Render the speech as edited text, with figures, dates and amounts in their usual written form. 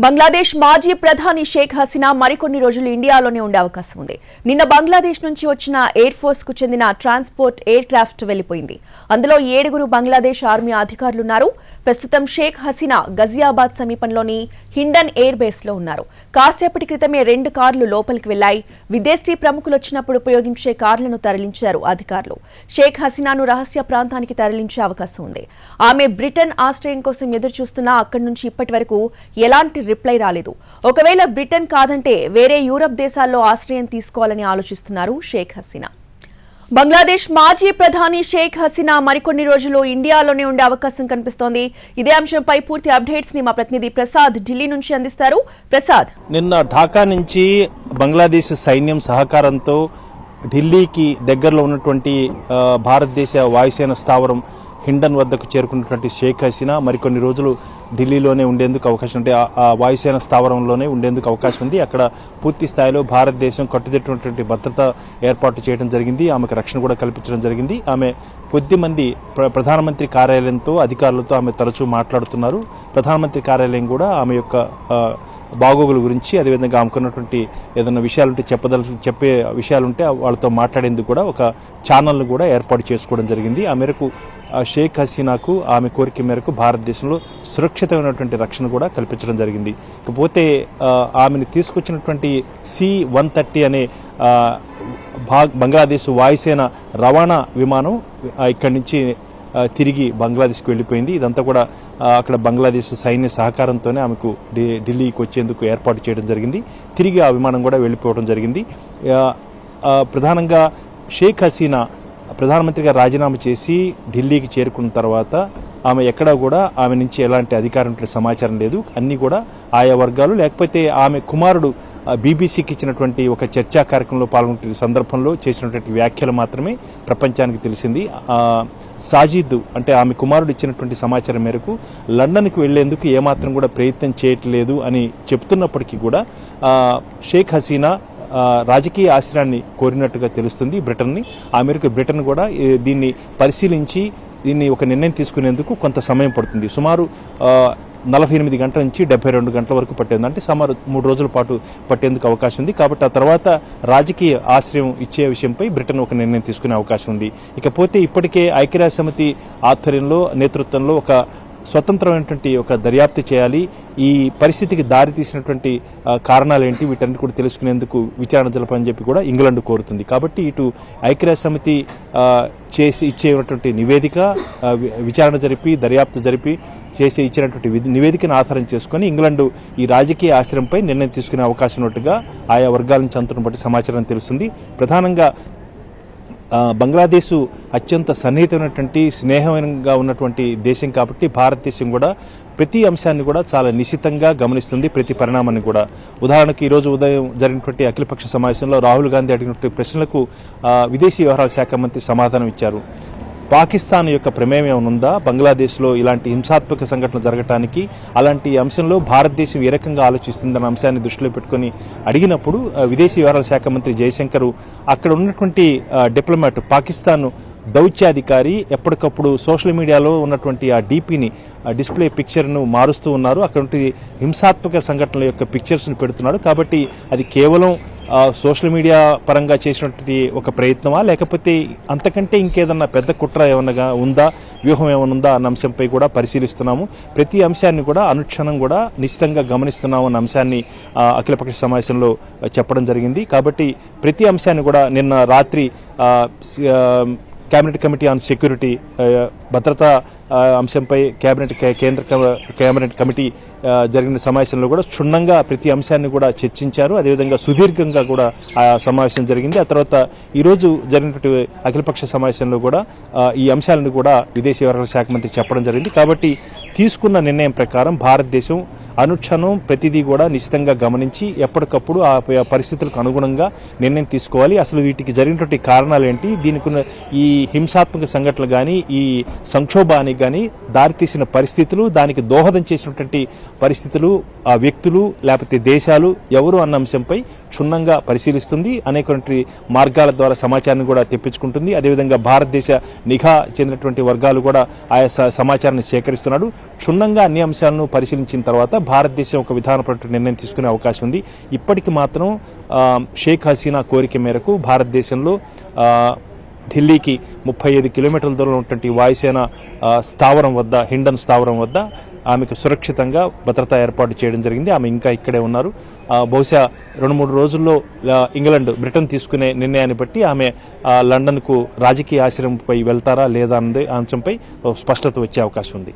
బంగ్లాదేశ్ మాజీ ప్రధాని షేక్ హసీనా మరికొన్ని రోజులు ఇండియాలోనే ఉండే అవకాశం ఉంది. నిన్న బంగ్లాదేశ్ నుంచి వచ్చిన ఎయిర్ ఫోర్స్ కు చెందిన ట్రాన్స్పోర్ట్ ఎయిర్ క్రాఫ్ట్ వెళ్లిపోయింది. అందులో 7 బంగ్లాదేశ్ ఆర్మీ అధికారులున్నారు. ప్రస్తుతం షేక్ హసీనా గజియాబాద్ సమీపంలోని హిండన్ ఎయిర్ బేస్ లో ఉన్నారు. కాసేపటి క్రితమే 2 కార్లు లోపలికి వెళ్లాయి. విదేశీ ప్రముఖులు వచ్చినప్పుడు ఉపయోగించే కార్లను తరలించారు అధికారులు. షేక్ హసీనాను రహస్య ప్రాంతానికి తరలించే అవకాశం ఉంది. ఆమె బ్రిటన్ ఆశ్రయం కోసం ఎదురు చూస్తున్నా అక్కడి నుంచి ఇప్పటి వరకు ఎలాంటి రిప్లై రాలేదు. ఒకవేళ బ్రిటన్ కాదంటే వేరే యూరప్ దేశాల్లో ఆశ్రయం తీసుకోవాలని ఆలోచిస్తున్నారు షేక్ హసీనా. బంగ్లాదేశ్ మాజీ ప్రధాని షేక్ హసీనా మరికొన్ని రోజులు ఇండియాలోనే ఉండే అవకాశం కనిపిస్తోంది. ఇదే అంశంపై పూర్తి అప్డేట్స్ ని మా ప్రతినిధి ప్రసాద్ ఢిల్లీ నుంచి అందిస్తారు. ప్రసాద్, నిన్న ఢాకా నుంచి బంగ్లాదేశ్ సైన్యం సహకారంతో ఢిల్లీకి దగ్గరలో ఉన్నటువంటి భారతదేశ వాయుసేన స్థావరం హిండన్ వద్దకు చేరుకున్నటువంటి షేక్ హసీనా మరికొన్ని రోజులు ఢిల్లీలోనే ఉండేందుకు అవకాశం ఉంది. ఆ వాయుసేన స్థావరంలోనే ఉండేందుకు అవకాశం ఉంది. అక్కడ పూర్తి స్థాయిలో భారతదేశం కట్టుదిట్టినటువంటి భద్రత ఏర్పాటు చేయడం జరిగింది. ఆమెకు రక్షణ కూడా కల్పించడం జరిగింది. ఆమె కొద్దిమంది ప్రధానమంత్రి కార్యాలయంతో అధికారులతో ఆమె తరచూ మాట్లాడుతున్నారు. ప్రధానమంత్రి కార్యాలయం కూడా ఆమె యొక్క బాగోగుల గురించి, అదేవిధంగా ఆమెకున్నటువంటి ఏదైనా విషయాలుంటే చెప్పే విషయాలుంటే వాళ్ళతో మాట్లాడేందుకు కూడా ఒక ఛానల్ను కూడా ఏర్పాటు చేసుకోవడం జరిగింది. ఆ మేరకు షేక్ హసీనాకు ఆమె కోరిక మేరకు భారతదేశంలో సురక్షితమైనటువంటి రక్షణ కూడా కల్పించడం జరిగింది. ఇకపోతే ఆమెను తీసుకొచ్చినటువంటి C-130 అనే బంగ్లాదేశ్ వాయుసేన రవాణా విమానం ఇక్కడి నుంచి తిరిగి బంగ్లాదేశ్కి వెళ్ళిపోయింది. ఇదంతా కూడా అక్కడ బంగ్లాదేశ్ సైన్య సహకారంతోనే ఆమెకు ఢిల్లీకి వచ్చేందుకు ఏర్పాటు చేయడం జరిగింది. తిరిగి ఆ విమానం కూడా వెళ్ళిపోవడం జరిగింది. ప్రధానంగా షేక్ హసీనా ప్రధానమంత్రిగా రాజీనామా చేసి ఢిల్లీకి చేరుకున్న తర్వాత ఆమె ఎక్కడా కూడా ఆమె నుంచి ఎలాంటి అధికారం సమాచారం లేదు. అన్నీ కూడా ఆయా వర్గాలు, లేకపోతే ఆమె కుమారుడు బీబీసీకి ఇచ్చినటువంటి ఒక చర్చా కార్యక్రమంలో పాల్గొంటున్న సందర్భంలో చేసినటువంటి వ్యాఖ్యలు మాత్రమే ప్రపంచానికి తెలిసింది. సాజిద్ అంటే ఆమె కుమారుడు ఇచ్చినటువంటి సమాచారం మేరకు లండన్కి వెళ్లేందుకు ఏమాత్రం కూడా ప్రయత్నం చేయట్లేదు అని చెప్తున్నప్పటికీ కూడా షేక్ హసీనా రాజకీయ ఆశ్రయాన్ని కోరినట్టుగా తెలుస్తుంది బ్రిటన్ని. ఆ మేరకు బ్రిటన్ కూడా దీన్ని పరిశీలించి దీన్ని ఒక నిర్ణయం తీసుకునేందుకు కొంత సమయం పడుతుంది. సుమారు 48 గంటల నుంచి 72 గంటల వరకు పట్టేది. అంటే సుమారు 3 రోజుల పాటు పట్టేందుకు అవకాశం ఉంది. కాబట్టి ఆ తర్వాత రాజకీయ ఆశ్రయం ఇచ్చే విషయంపై బ్రిటన్ ఒక నిర్ణయం తీసుకునే అవకాశం ఉంది. ఇకపోతే ఇప్పటికే ఐక్యరాజ్య సమితి ఆధ్వర్యంలో నేతృత్వంలో ఒక స్వతంత్రమైనటువంటి ఒక దర్యాప్తు చేయాలి. ఈ పరిస్థితికి దారి తీసినటువంటి కారణాలు ఏంటి, వీటన్నిటి కూడా తెలుసుకునేందుకు విచారణ జరపాలని చెప్పి కూడా ఇంగ్లాండ్ కోరుతుంది. కాబట్టి ఇటు ఐక్యరాజ్య సమితి చేసి ఇచ్చేటువంటి నివేదిక, విచారణ జరిపి దర్యాప్తు జరిపి చేసి ఇచ్చినటువంటి నివేదికను ఆధారం చేసుకుని ఇంగ్లాండ్ ఈ రాజకీయ ఆశ్రయంపై నిర్ణయం తీసుకునే అవకాశం ఉన్నట్టుగా ఆయా వర్గాల నుంచి అంతున్న బట్టి సమాచారం తెలుస్తుంది. ప్రధానంగా బంగ్లాదేశ్ అత్యంత సన్నిహితమైనటువంటి స్నేహంగా ఉన్నటువంటి దేశం కాబట్టి భారతదేశం కూడా ప్రతి అంశాన్ని కూడా చాలా నిశితంగా గమనిస్తుంది, ప్రతి పరిణామాన్ని కూడా. ఉదాహరణకు ఈరోజు ఉదయం జరిగినటువంటి అఖిలపక్ష సమావేశంలో రాహుల్ గాంధీ అడిగినటువంటి ప్రశ్నలకు విదేశీ వ్యవహారాల శాఖ మంత్రి సమాధానం ఇచ్చారు. పాకిస్తాన్ యొక్క ప్రమేయం ఏమైనా ఉందా బంగ్లాదేశ్లో ఇలాంటి హింసాత్మక సంఘటనలు జరగటానికి? అలాంటి అంశంలో భారతదేశం ఏ రకంగా ఆలోచిస్తుందన్న అంశాన్ని దృష్టిలో పెట్టుకుని అడిగినప్పుడు విదేశీ వ్యవహారాల శాఖ మంత్రి జయశంకర్ అక్కడ ఉన్నటువంటి డిప్లొమాట్, పాకిస్తాన్ దౌత్యాధికారి ఎప్పటికప్పుడు సోషల్ మీడియాలో ఉన్నటువంటి ఆ డీపీని డిస్ప్లే పిక్చర్ను మారుస్తూ ఉన్నారు. అక్కడ హింసాత్మక సంఘటనల యొక్క పిక్చర్స్ను పెడుతున్నాడు. కాబట్టి అది కేవలం సోషల్ మీడియా పరంగా చేసినటువంటి ఒక ప్రయత్నమా, లేకపోతే అంతకంటే ఇంకేదన్నా పెద్ద కుట్ర ఏమన్నా ఉందా, వ్యూహం ఏమైనా ఉందా అన్న అంశంపై కూడా పరిశీలిస్తున్నాము. ప్రతి అంశాన్ని కూడా అనుక్షణం కూడా నిశ్చితంగా గమనిస్తున్నాము అన్న అంశాన్ని అఖిలపక్ష సమావేశంలో చెప్పడం జరిగింది. కాబట్టి ప్రతి అంశాన్ని కూడా నిన్న రాత్రి కేబినెట్ కమిటీ ఆన్ సెక్యూరిటీ, భద్రతా అంశంపై కేంద్ర కేబినెట్ కమిటీ జరిగిన సమావేశంలో కూడా క్షుణ్ణంగా ప్రతి అంశాన్ని కూడా చర్చించారు. అదేవిధంగా సుదీర్ఘంగా కూడా ఆ సమావేశం జరిగింది. ఆ తర్వాత ఈరోజు జరిగినటువంటి అఖిలపక్ష సమావేశంలో కూడా ఈ అంశాలను కూడా విదేశీ వ్యవహారాల శాఖ మంత్రి చెప్పడం జరిగింది. కాబట్టి తీసుకున్న నిర్ణయం ప్రకారం భారతదేశం అనుక్షణం ప్రతిదీ కూడా నిశ్చితంగా గమనించి ఎప్పటికప్పుడు ఆ పరిస్థితులకు అనుగుణంగా నిర్ణయం తీసుకోవాలి. అసలు వీటికి జరిగినటువంటి కారణాలు ఏంటి, దీనికి ఈ హింసాత్మక సంఘటనలు కానీ ఈ సంక్షోభానికి కానీ దారితీసిన పరిస్థితులు, దానికి దోహదం చేసినటువంటి పరిస్థితులు, ఆ వ్యక్తులు లేకపోతే దేశాలు ఎవరు అన్న అంశంపై క్షుణ్ణంగా పరిశీలిస్తుంది. అనేకటువంటి మార్గాల ద్వారా సమాచారాన్ని కూడా తెప్పించుకుంటుంది. అదేవిధంగా భారతదేశ నిఘా చెందినటువంటి వర్గాలు కూడా ఆయా సమాచారాన్ని సేకరిస్తున్నాడు. క్షుణ్ణంగా అన్ని అంశాలను పరిశీలించిన తర్వాత భారతదేశం ఒక విధానపరమైన నిర్ణయం తీసుకునే అవకాశం ఉంది. ఇప్పటికి మాత్రం షేక్ హసీనా కోరిక మేరకు భారతదేశంలో ఢిల్లీకి 35 కిలోమీటర్ల దూరంలో ఉన్నటువంటి వాయుసేన స్థావరం వద్ద, హిండన్ స్థావరం వద్ద ఆమెకు సురక్షితంగా భద్రతా ఏర్పాటు చేయడం జరిగింది. ఆమె ఇంకా ఇక్కడే ఉన్నారు. బహుశా 2-3 రోజుల్లో ఇంగ్లాండ్, బ్రిటన్ తీసుకునే నిర్ణయాన్ని బట్టి ఆమె లండన్కు రాజకీయ ఆశ్రయంపై వెళ్తారా లేదా అనే అంశంపై స్పష్టత వచ్చే అవకాశం ఉంది.